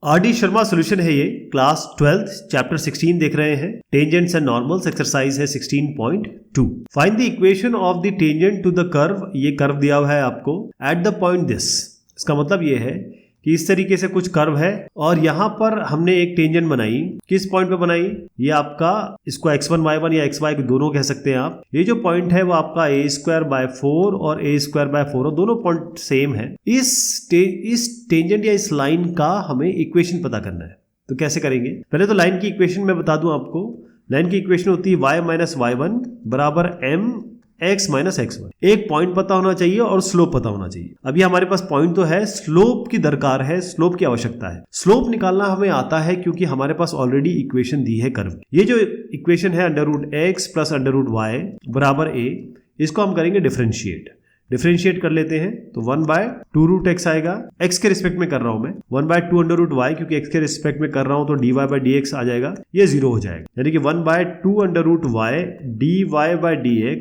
R D Sharma solution है ये, class 12 chapter 16 देख रहे हैं, टेंजेंट्स एंड नॉर्मल्स, एक्सरसाइज है 16.2। Find the equation of the tangent to the curve. ये कर्व दिया हुआ है आपको एट द पॉइंट दिस। इसका मतलब ये है कि इस तरीके से कुछ कर्व है और यहाँ पर हमने एक टेंजेंट बनाई। किस पॉइंट पे बनाई? ये आपका, इसको x1 y1 या xy दोनों कह सकते हैं आप। ये जो पॉइंट है वो आपका a²/4 और a²/4 और दोनों पॉइंट सेम है। इस टेंजेंट या इस लाइन का हमें इक्वेशन पता करना है। तो कैसे करेंगे? पहले तो लाइन की इक्वेशन मैं बता दूं आपको। लाइन की इक्वेशन होती है y-y1 बराबर m x माइनस x1। एक पॉइंट पता होना चाहिए और स्लोप पता होना चाहिए। अभी हमारे पास पॉइंट तो है, स्लोप की दरकार है, स्लोप की आवश्यकता है। स्लोप निकालना हमें आता है क्योंकि हमारे पास ऑलरेडी इक्वेशन दी है कर्व। ये जो इक्वेशन है √x प्लस √y बराबर a, इसको हम करेंगे डिफरेंशिएट कर लेते हैं। तो 1/2√x आएगा। x के रिस्पेक्ट में कर रहा हूं मैं, 1/2√y, क्योंकि x के रिस्पेक्ट में कर रहा हूं तो dy/dx आ जाएगा, ये 0 हो जाएगा। यानी कि 1/2√y dy/dx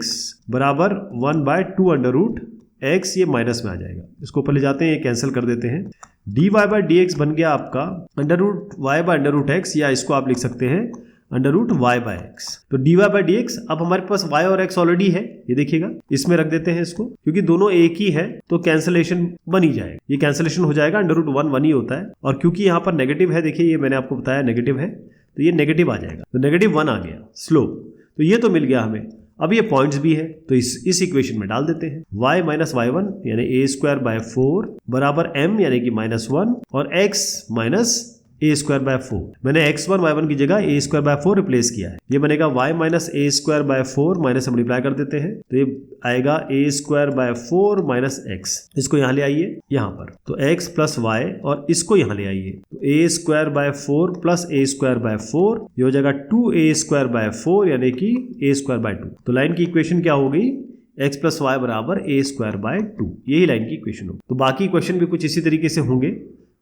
बराबर 1/2√x, ये माइनस में आ जाएगा। इसको ऊपर ले जाते हैं, ये कैंसिल कर देते हैं। dy/dx बन गया आपका √y/√x, या इसको आप लिख सकते हैं √y/x। तो dy/dx, अब हमारे पास y और x ऑलरेडी है, ये देखिएगा, इसमें रख देते हैं इसको, क्योंकि दोनों एक ही है तो कैंसिलेशन बन ही जाएगा। ये कैंसिलेशन हो जाएगा, √1 ही होता है। और क्योंकि यहाँ पर नेगेटिव है, देखिए ये मैंने आपको बताया नेगेटिव है, तो ये नेगेटिव आ जाएगा, तो -1 आ गया स्लोप। तो ये तो मिल गया हमें। अब ये पॉइंट्स भी है तो इस इक्वेशन में डाल देते हैं। y-y1 यानी a²/4 बराबर m यानी कि -1 और x माइनस a²/4। मैंने x1 y1 की जगह a²/4 रिप्लेस किया है। ये बनेगा y माइनस a²/4 माइनस हम मल्टीप्लाई कर देते हैं, तो ये आएगा a²/4 माइनस x। इसको यहाँ ले आइए, यहाँ पर तो x प्लस y, और इसको यहाँ ले आइए तो a²/4 प्लस a²/4, ये हो जाएगा 2a²/4 यानी कि a²/2। तो लाइन की इक्वेशन क्या हो गई? x प्लस वाई बराबर a²/2। यही लाइन की इक्वेशन हो। तो बाकी क्वेश्चन भी कुछ इसी तरीके से होंगे।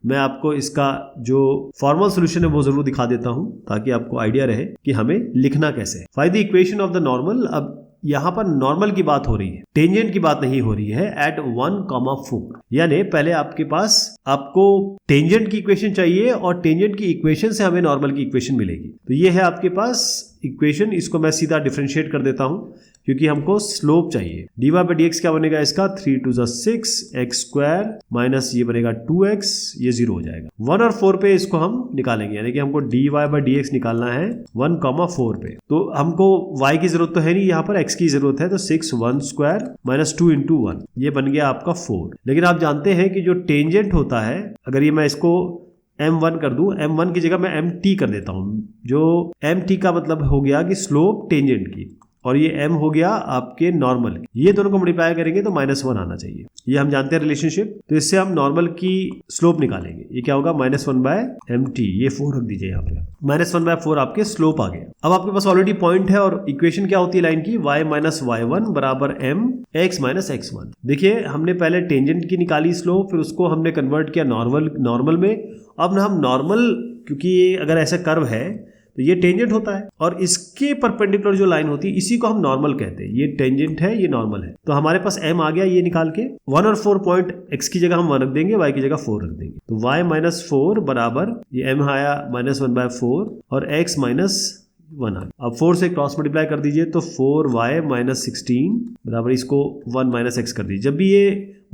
मैं आपको इसका जो फॉर्मल सॉल्यूशन है वो जरूर दिखा देता हूं, ताकि आपको आइडिया रहे कि हमें लिखना कैसे है। Find the equation of the normal. अब यहां पर नॉर्मल की बात हो रही है, टेंजेंट की बात नहीं हो रही है। एट 1,4 यानी पहले आपके पास आपको टेंजेंट की इक्वेशन चाहिए और टेंजेंट की इक्वेशन से हमें नॉर्मल की इक्वेशन मिलेगी। तो ये है आपके पास इक्वेशन। इसको मैं सीधा डिफरेंशिएट कर देता हूं क्योंकि हमको स्लोप चाहिए। dy/dx क्या बनेगा इसका? 3 × 2 = 6 x² माइनस ये बनेगा 2x, ये 0 हो जाएगा। 1 और 4 पे इसको हम निकालेंगे, यानी कि हमको dy/dx निकालना है 1,4 पे। तो हमको y की जरूरत तो है नहीं, यहाँ पर x की जरूरत है। तो 6 1² माइनस 2 × 1, ये बन गया आपका 4। लेकिन आप जानते हैं कि जो टेंजेंट होता है, अगर ये मैं इसको m1 कर दूं, m1 की जगह मैं mt कर देता हूं। जो mt का मतलब हो गया कि स्लोप टेंजेंट की, और ये m हो गया आपके नॉर्मल। ये दोनों को मल्टीप्लाई करेंगे तो -1 आना चाहिए। ये हम जानते हैं रिलेशनशिप। तो इससे हम नॉर्मल की स्लोप निकालेंगे। ये क्या होगा? -1/mt। ये 4 रख दीजिए यहाँ पे। -1/4 आपके स्लोप आ गया। अब आपके पास ऑलरेडी पॉइंट है और इक्वेशन क्या होती है लाइन की? y-y1 बराबर m x माइनस x1। देखिए हमने पहले टेंजेंट की निकाली स्लोप, फिर उसको हमने कन्वर्ट किया नॉर्मल में। अब हम नॉर्मल, क्योंकि ये अगर ऐसा कर्व है तो ये टेंजेंट होता है और इसके परपेंडिकुलर जो लाइन होती है इसी को हम नॉर्मल कहते हैं। ये टेंजेंट है, ये नॉर्मल है। तो हमारे पास m आ गया, ये निकाल के 1 और 4 पॉइंट x की जगह हम 1 रख देंगे, y की जगह 4 रख देंगे। तो y माइनस 4 बराबर ये m आया -1/4 और x माइनस 1 आ। अब 4 से क्रॉस मल्टीप्लाई कर दीजिए तो 4y माइनस 16 बराबर इसको 1 माइनस x कर दीजिए। जब भी ये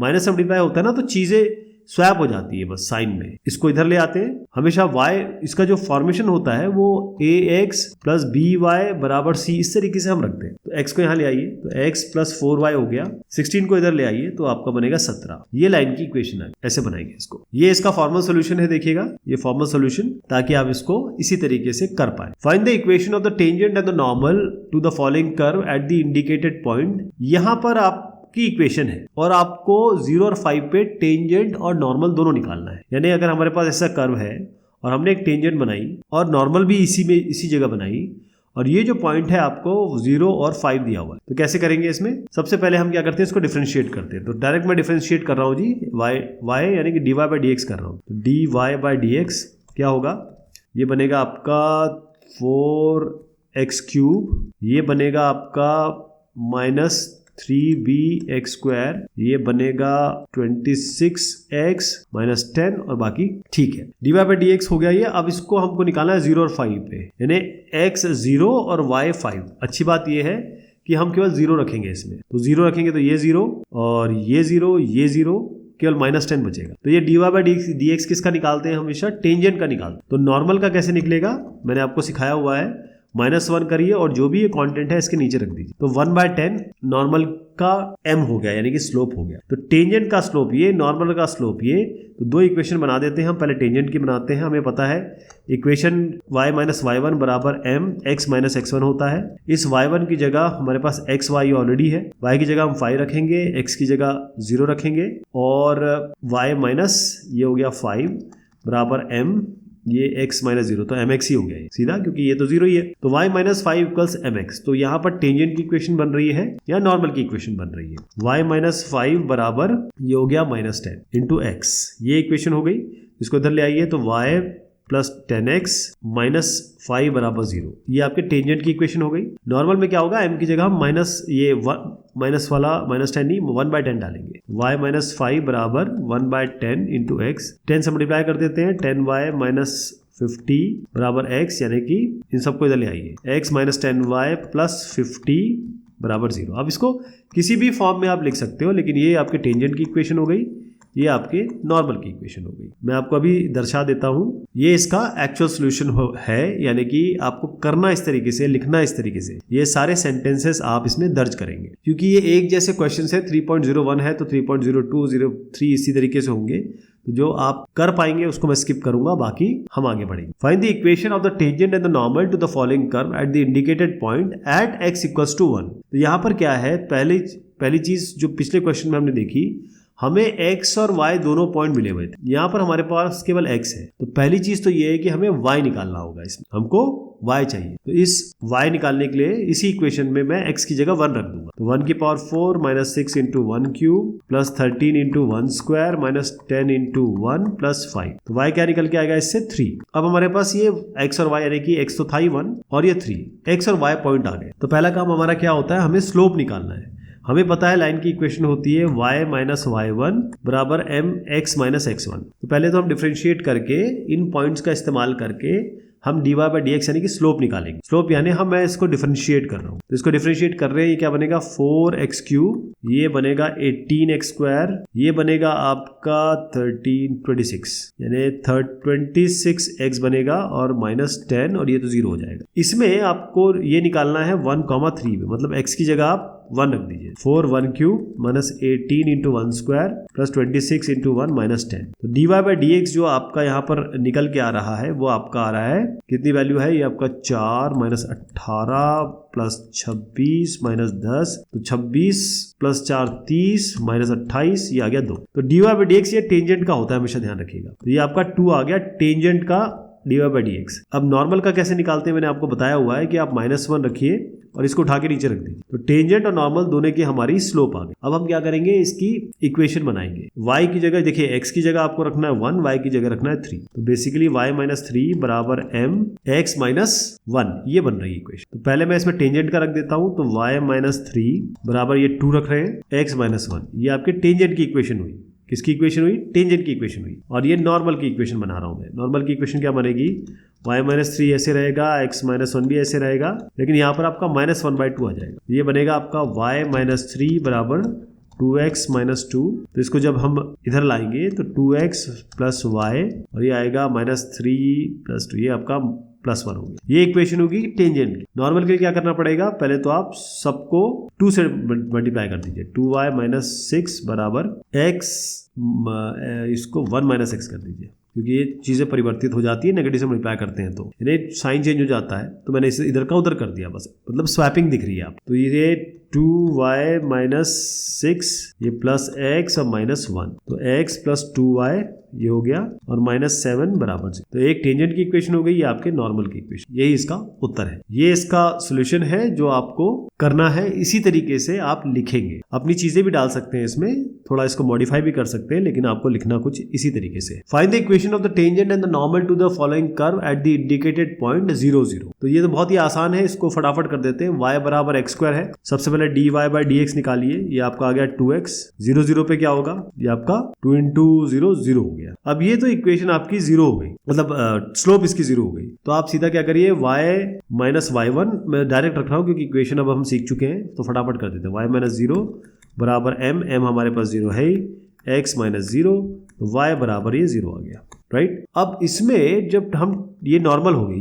माइनस मल्टीप्लाई होता है ना, तो चीजें स्वैप हो जाती है बस साइन में। इसको इधर ले आते हैं। हमेशा y, इसका जो फॉर्मेशन होता है वो ax प्लस by बराबर c, इस तरीके से हम रखते हैं। तो x को यहाँ ले आइए तो x प्लस 4y हो गया। 16 को इधर ले आइए तो आपका बनेगा 17। ये लाइन की इक्वेशन है, ऐसे बनाएंगे इसको। ये इसका फॉर्मल सोल्यूशन है, देखिएगा ये फॉर्मल सोल्यूशन, ताकि आप इसको इसी तरीके से कर पाए। Find the equation of the tangent and the normal to the following curve at the indicated point. यहां पर आप की इक्वेशन है और आपको 0 और 5 पे टेंजेंट और नॉर्मल दोनों निकालना है। यानी अगर हमारे पास ऐसा कर्व है और हमने एक टेंजेंट बनाई और नॉर्मल भी इसी जगह बनाई, और ये जो पॉइंट है आपको 0 और 5 दिया हुआ है, तो कैसे करेंगे इसमें? सबसे पहले हम क्या करते हैं, इसको डिफरेंशिएट करते हैं। तो डायरेक्ट मैं डिफरेंशिएट कर रहा हूँ जी, y यानी कि dy/dx कर रहा हूँ। तो dy/dx क्या होगा? ये बनेगा आपका 4x3, ये बनेगा आपका 3bx², ये बनेगा 26x माइनस 10 और बाकी ठीक है। dy/dx हो गया ये। अब इसको हमको निकालना है 0 और 5 पे, यानी x 0 और y 5। अच्छी बात ये है कि हम केवल 0 रखेंगे इसमें, तो 0 रखेंगे तो ये 0 और ये 0, ये 0, केवल -10 बचेगा। तो ये dy/dx किसका निकालते हैं हमेशा? टेंजेंट का निकालते। तो नॉर्मल का कैसे निकलेगा मैंने आपको सिखाया हुआ है। -1 करिए और जो भी ये कांस्टेंट है इसके नीचे रख दीजिए। तो 1/10 नॉर्मल का m हो गया, यानी कि स्लोप हो गया। तो टेंजेंट का स्लोप ये, नॉर्मल का स्लोप ये। तो दो इक्वेशन बना देते हैं हम। पहले टेंजेंट की बनाते हैं। हमें पता है इक्वेशन y माइनस y1 बराबर m x माइनस x1 होता है। इस y1 की जगह हमारे पास x y ऑलरेडी है, y की जगह हम 5 रखेंगे, x की जगह 0 रखेंगे और y माइनस ये हो गया 5 बराबर m ये x माइनस 0, तो mx ही हो गया सीधा, क्योंकि ये तो 0 ही है। तो y माइनस 5 इक्वल्स mx। तो यहाँ पर टेंजेंट की इक्वेशन बन रही है या नॉर्मल की इक्वेशन बन रही है। y माइनस 5 बराबर ये हो गया -10 इंटू x, ये इक्वेशन हो गई। इसको इधर ले आइए तो y प्लस 10x माइनस 5 बराबर 0, ये आपके टेंजेंट की इक्वेशन हो गई। नॉर्मल में क्या होगा, m की जगह हम माइनस वाला -10 नहीं 1/10 डालेंगे। y माइनस 5 बराबर 1/10 इंटू एक्स, 10 से मल्टीप्लाई कर देते हैं। 10y माइनस 50 बराबर x, यानी कि इन सबको इधर ले आइए, x माइनस 10y प्लस 50 बराबर 0। अब इसको किसी भी फॉर्म में आप लिख सकते हो, लेकिन ये आपके टेंजेंट की इक्वेशन हो गई, ये आपके नॉर्मल की इक्वेशन हो गई। मैं आपको अभी दर्शा देता हूं, ये इसका एक्चुअल सॉल्यूशन है, यानी कि आपको करना इस तरीके से, लिखना इस तरीके से। ये सारे सेंटेंसेस आप इसमें दर्ज करेंगे, क्योंकि ये एक जैसे क्वेश्चन है। 3.01 है तो 3.02, 03 इसी तरीके से होंगे। तो जो आप कर पाएंगे उसको मैं स्किप करूंगा, बाकी हम आगे बढ़ेंगे। Find the equation of the tangent and the normal to the following curve at the indicated point at x equals to 1। तो यहाँ पर क्या है, पहली चीज जो पिछले क्वेश्चन में हमने देखी, हमें x और y दोनों पॉइंट मिले हुए थे। यहाँ पर हमारे पास केवल x है, तो पहली चीज तो ये है कि हमें y निकालना होगा। इसमें हमको y चाहिए, तो इस y निकालने के लिए इसी इक्वेशन में मैं x की जगह 1 रख दूंगा। तो 1 की power 4 minus 6 into 1 cube plus 13 into 1 square minus 10 into 1 plus 5। तो y क्या निकल के आएगा इससे 3। अब हमारे पास ये x और y, यानी कि x तो था ही 1 और ये 3, x और y पॉइंट आ गए। तो पहला काम हमारा क्या होता है, हमें स्लोप निकालना है। हमें पता है लाइन की इक्वेशन होती है y माइनस y1 बराबर m x माइनस x1। तो पहले तो हम डिफरेंशिएट करके, इन पॉइंट्स का इस्तेमाल करके हम dy/dx यानी कि स्लोप निकालेंगे। स्लोप यानी मैं इसको डिफरेंशिएट कर रहा हूँ, तो इसको डिफरेंशिएट कर रहे हैं। ये क्या बनेगा 4x क्यूब, ये बनेगा 18x स्क्वायर, ये बनेगा आपका 26 यानी 26x बनेगा और -10 और ये तो 0 हो जाएगा। इसमें आपको ये निकालना है 1,3 में, मतलब x की जगह आप 1 रख दीजिए। 4 1 cube minus 18 into 1 square plus 26 into 1 minus 10। तो dy/dx जो आपका यहाँ पर निकल के आ रहा है वो आपका आ रहा है, कितनी वैल्यू है ये आपका 4 माइनस 18 प्लस 26 माइनस 10, तो 26 प्लस 4 30 माइनस 28, ये आ गया 2। तो dy/dx ये टेंजेंट का होता है, हमेशा ध्यान रखिएगा। तो ये आपका 2 आ गया टेंजेंट का dy/dx। अब नॉर्मल का कैसे निकालते हैं मैंने आपको बताया हुआ है कि आप -1 रखिए और इसको उठा के नीचे रख दीजिए। तो टेंजेंट और नॉर्मल दोनों की हमारी स्लोप आ गई। अब हम क्या करेंगे, इसकी इक्वेशन बनाएंगे। y की जगह देखिए, x की जगह आपको रखना है 1, y की जगह रखना है 3। तो बेसिकली y माइनस 3 बराबर m x माइनस 1, ये बन रही है इक्वेशन। तो पहले मैं इसमें टेंजेंट का रख देता हूं, तो y माइनस 3 बराबर ये 2 रख रहे हैं, x माइनस 1, ये आपके टेंजेंट की इक्वेशन हुई। किसकी इक्वेशन हुई, टेंजेंट की इक्वेशन हुई। और ये नॉर्मल की इक्वेशन बना रहा हूं मैं। नॉर्मल की इक्वेशन क्या बनेगी, y माइनस 3 ऐसे रहेगा, x माइनस 1 भी ऐसे रहेगा, लेकिन यहाँ पर आपका -1/2 आ जाएगा। ये बनेगा आपका y माइनस 3 बराबर 2x माइनस 2। तो इसको जब हम इधर लाएंगे तो 2x प्लस y और ये आएगा -3 प्लस 2, ये आपका +1 होगी। ये इक्वेशन होगी टेंजेंट की। नॉर्मल के लिए क्या करना पड़ेगा, पहले तो आप सबको 2 से मल्टीप्लाई कर दीजिए। 2y माइनस 6 बराबर x, इसको 1 माइनस x कर दीजिए, क्योंकि ये चीज़ें परिवर्तित हो जाती है, नेगेटिव से मल्टीप्लाई करते हैं तो यानी साइन चेंज हो जाता है। तो मैंने इसे इधर का उधर कर दिया, बस मतलब स्वैपिंग दिख रही है आप। तो ये 2y माइनस 6 ये प्लस x और -1, तो x प्लस 2y ये हो गया और -7 बराबर 0। तो एक टेंजेंट की इक्वेशन हो गई, ये आपके नॉर्मल की इक्वेशन। यही इसका उत्तर है, ये इसका सॉल्यूशन है जो आपको करना है। इसी तरीके से आप लिखेंगे, अपनी चीजें भी डाल सकते हैं इसमें, थोड़ा इसको मॉडिफाई भी कर सकते हैं, लेकिन आपको लिखना कुछ इसी तरीके से। Find the equation of the tangent and the normal to the following curve at the indicated point 0 0। तो ये तो बहुत ही आसान है, इसको फटाफट कर देते हैं। y बराबर x स्क्वायर है, सबसे पहले dy बाई डी एक्स निकालिए, ये आपका आ गया 2x, 0 0 पे क्या होगा, ये आपका 2 इंटू 0 0 हो गया। अब ये तो इक्वेशन आपकी 0 हो गई, मतलब स्लोप इसकी 0 हो गई। तो आप सीधा क्या करिए, y माइनस y1, मैं डायरेक्ट रख रहा हूँ क्योंकि इक्वेशन अब हम सीख चुके हैं, तो फटाफट कर देते हैं। y माइनस 0 बराबर m हमारे पास 0 है ही, x माइनस 0, तो y बराबर ये 0 आ गया, राइट। अब इसमें जब हम ये नॉर्मल हो गई,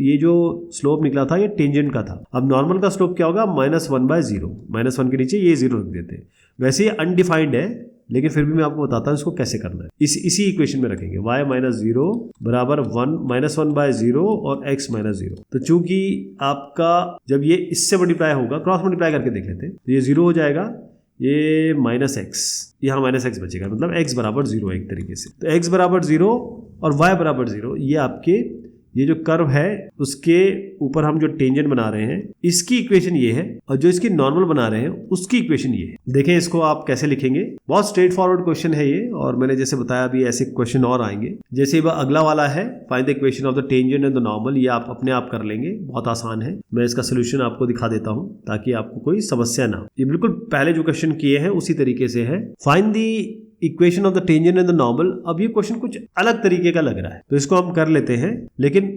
ये जो स्लोप निकला था ये टेंजेंट का था। अब नॉर्मल का स्लोप क्या होगा, -1/0, -1 के नीचे ये 0 रख देते हैं। वैसे ये अनडिफाइंड है, लेकिन फिर भी मैं आपको बताता हूँ इसको कैसे करना है। इसी इक्वेशन में रखेंगे y माइनस 0 बराबर -1/0 और x माइनस 0। तो चूंकि आपका जब ये इससे मल्टीप्लाई होगा, क्रॉस मल्टीप्लाई करके देख लेते हैं, तो ये 0 हो जाएगा, ये -x, यहाँ -x बचेगा, मतलब x बराबर 0 है एक तरीके से। तो x बराबर 0 और y बराबर 0, ये आपके ये जो कर्व है उसके ऊपर हम जो टेंजेंट बना रहे हैं इसकी इक्वेशन ये है, और जो इसकी नॉर्मल बना रहे हैं उसकी इक्वेशन ये है। देखें इसको आप कैसे लिखेंगे, बहुत स्ट्रेट फॉरवर्ड क्वेश्चन है ये, और मैंने जैसे बताया अभी ऐसे क्वेश्चन और आएंगे। जैसे अगला वाला है, find the equation of the tangent and the normal, ये आप अपने आप कर लेंगे, बहुत आसान है। मैं इसका सोल्यूशन आपको दिखा देता हूँ ताकि आपको कोई समस्या ना हो। ये बिल्कुल पहले जो क्वेश्चन किए हैं उसी तरीके से है। Find the equation of the tangent and the normal. अब ये क्वेश्चन कुछ अलग तरीके का लग रहा है, तो इसको हम कर लेते हैं। लेकिन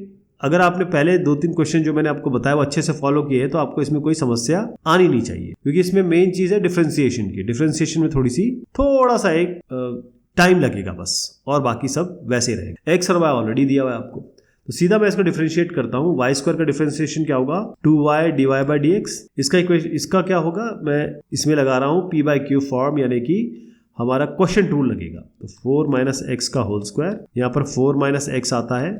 अगर आपने पहले 2-3 क्वेश्चन जो मैंने आपको बताया वो अच्छे से फॉलो किए हैं, तो आपको इसमें कोई समस्या आनी नहीं चाहिए, क्योंकि इसमें मेन चीज है डिफरेंशिएशन की। डिफरेंशिएशन में थोड़ा सा एक टाइम लगेगा बस, और बाकी सब वैसे रहेगा। एक्स और वाई ऑलरेडी दिया हुआ है आपको, तो सीधा मैं इसको डिफरेंशिएट करता हूँ। वाई स्क्वायर का डिफरेंशिएशन क्या होगा, 2y dy by D x. इसका क्या होगा, मैं इसमें लगा रहा हूँ p/q फॉर्म, यानी कि हमारा क्वेश्चन टूल लगेगा। तो 4 माइनस एक्स का होल स्क्वायर, यहाँ पर 4 माइनस एक्स आता है,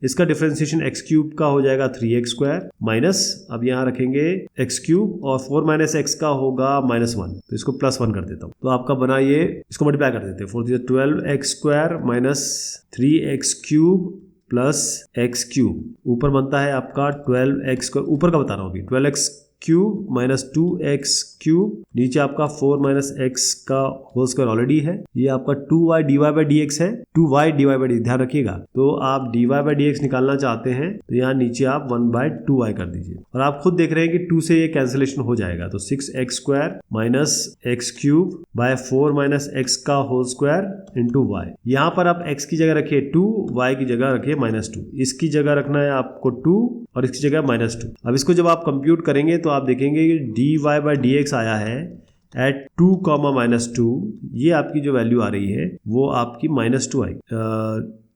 इसका डिफरेंशिएशन एक्स क्यूब का हो जाएगा 3x स्क्वायर माइनस, अब यहाँ रखेंगे एक्स क्यूब, और 4 माइनस एक्स का होगा -1, तो इसको +1 कर देता हूँ। तो आपका बना ये, इसको मल्टीप्लाई कर देते हैं, 4 12x square minus 3x cube plus x cube, ऊपर बनता है आपका 12x, ऊपर का बता रहा हूँ अभी, 12x cube minus 2x cube, नीचे आपका 4 माइनस एक्स का होल स्क्वायर ऑलरेडी है, ये आपका 2y dy by D x है, 2y dy बाई डी, ध्यान रखिएगा। तो आप dy बाई डी एक्स निकालना चाहते हैं तो यहाँ नीचे आप 1/2y कर दीजिए, और आप खुद देख रहे हैं कि 2 से ये कैंसिलेशन हो जाएगा। तो 6x square minus x cube by 4 minus x का होल स्क्वायर इंटू y। यहाँ पर आप x की जगह रखिए 2, y की जगह रखिए -2, इसकी जगह रखना है आपको 2 और इसकी जगह -2। अब इसको जब आप कंप्यूट करेंगे तो आप देखेंगे कि dy बाई डी एक्स आया है एट 2, -2, ये आपकी जो वैल्यू आ रही है वो आपकी -2 आई।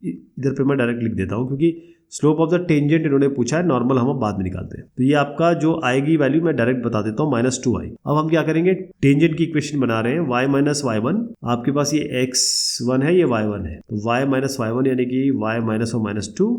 इधर पे मैं डायरेक्ट लिख देता हूँ, क्योंकि स्लोप ऑफ द टेंजेंट इन्होंने पूछा है, नॉर्मल हम बाद में निकालते हैं। तो ये आपका जो आएगी वैल्यू मैं डायरेक्ट बता देता हूँ, -2 आई। अब हम क्या करेंगे, टेंजेंट की इक्वेशन बना रहे हैं, y माइनस y1, आपके पास ये x1 है, ये y1 है, तो y माइनस y1 यानी कि y माइनस और -2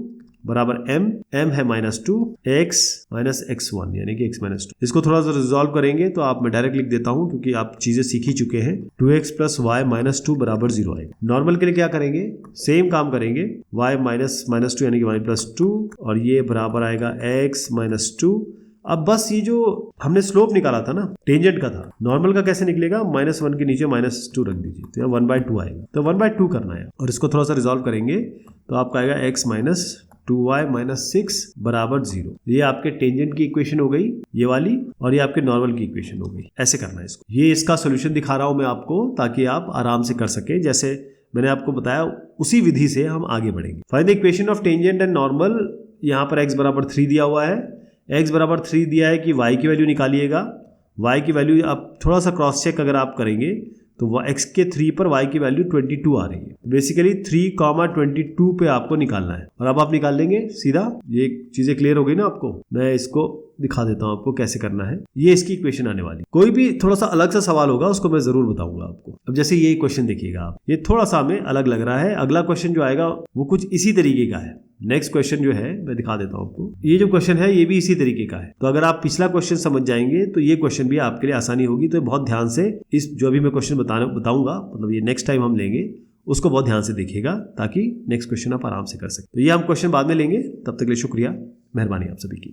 बराबर m है -2, x माइनस x1 यानी कि x माइनस 2। इसको थोड़ा सा रिजॉल्व करेंगे तो आप, मैं डायरेक्ट लिख देता हूं क्योंकि आप चीजें सीख ही चुके हैं। 2x प्लस y माइनस 2 बराबर 0 आएगा। नॉर्मल के लिए क्या करेंगे, सेम काम करेंगे, y माइनस -2 यानी कि y प्लस 2, और ये बराबर आएगा x माइनस 2। अब बस ये जो हमने स्लोप निकाला था ना, टेंजेंट का था, नॉर्मल का कैसे निकलेगा, -1 के नीचे -2 रख दीजिए, तो यहाँ 1/2 आएगा, तो 1/2 करना है, और इसको थोड़ा सा रिजॉल्व करेंगे तो आपका आएगा x माइनस 2y माइनस 6 बराबर 0। ये आपके टेंजेंट की इक्वेशन हो गई ये वाली, और ये आपके नॉर्मल की इक्वेशन हो गई। ऐसे करना है इसको। ये इसका सोल्यूशन दिखा रहा हूं मैं आपको ताकि आप आराम से कर सके, जैसे मैंने आपको बताया उसी विधि से हम आगे बढ़ेंगे। Find the equation of tangent and normal. यहाँ पर x बराबर 3 दिया हुआ है, x बराबर 3 दिया है कि y की वैल्यू निकालिएगा। y की वैल्यू आप थोड़ा सा क्रॉस चेक अगर आप करेंगे तो x के 3 पर y की वैल्यू 22 आ रही है। बेसिकली 3,22 पे आपको निकालना है, और अब आप निकाल लेंगे सीधा। ये चीजें क्लियर हो गई ना आपको। मैं इसको दिखा देता हूं आपको कैसे करना है। ये इसकी इक्वेशन आने वाली। कोई भी थोड़ा सा अलग सा सवाल होगा उसको मैं जरूर बताऊंगा आपको। अब जैसे ये क्वेश्चन देखिएगा आप, ये थोड़ा सा हमें अलग लग रहा है। अगला क्वेश्चन जो आएगा वो कुछ इसी तरीके का है। नेक्स्ट क्वेश्चन जो है मैं दिखा देता हूं आपको। ये जो क्वेश्चन है ये भी इसी तरीके का है। तो अगर आप पिछला क्वेश्चन समझ जाएंगे तो ये क्वेश्चन भी आपके लिए आसानी होगी। तो बहुत ध्यान से इस जो अभी मैं क्वेश्चन बताऊंगा, मतलब ये नेक्स्ट टाइम हम लेंगे, उसको बहुत ध्यान से देखिएगा ताकि नेक्स्ट क्वेश्चन आप आराम से कर सकें। तो ये हम क्वेश्चन बाद में लेंगे। तब तक के लिए शुक्रिया, मेहरबानी आप सभी की।